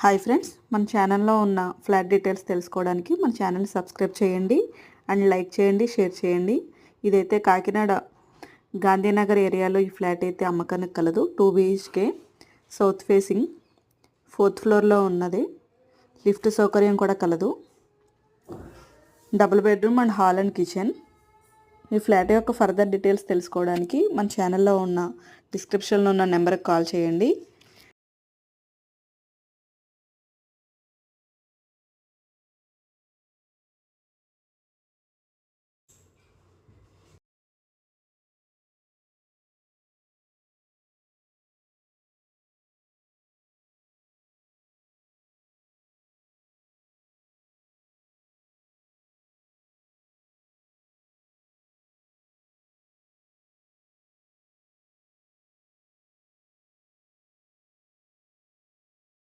Hi friends, మన ఛానల్లో ఉన్న ఫ్లాట్ డీటెయిల్స్ తెలుసుకోవడానికి మన ఛానల్ని సబ్స్క్రైబ్ చేయండి అండ్ లైక్ చేయండి, షేర్ చేయండి. ఇదైతే కాకినాడ గాంధీనగర్ ఏరియాలో ఈ ఫ్లాట్ అయితే అమ్మకానికి కలదు. 2 BHK సౌత్ ఫేసింగ్ 4th ఫ్లోర్లో ఉన్నది. లిఫ్ట్ సౌకర్యం కూడా కలదు. Double bedroom and hall and kitchen. ఈ ఫ్లాట్ యొక్క ఫర్దర్ డీటెయిల్స్ తెలుసుకోవడానికి మన ఛానల్లో ఉన్న డిస్క్రిప్షన్లో ఉన్న నెంబర్కి కాల్ చేయండి.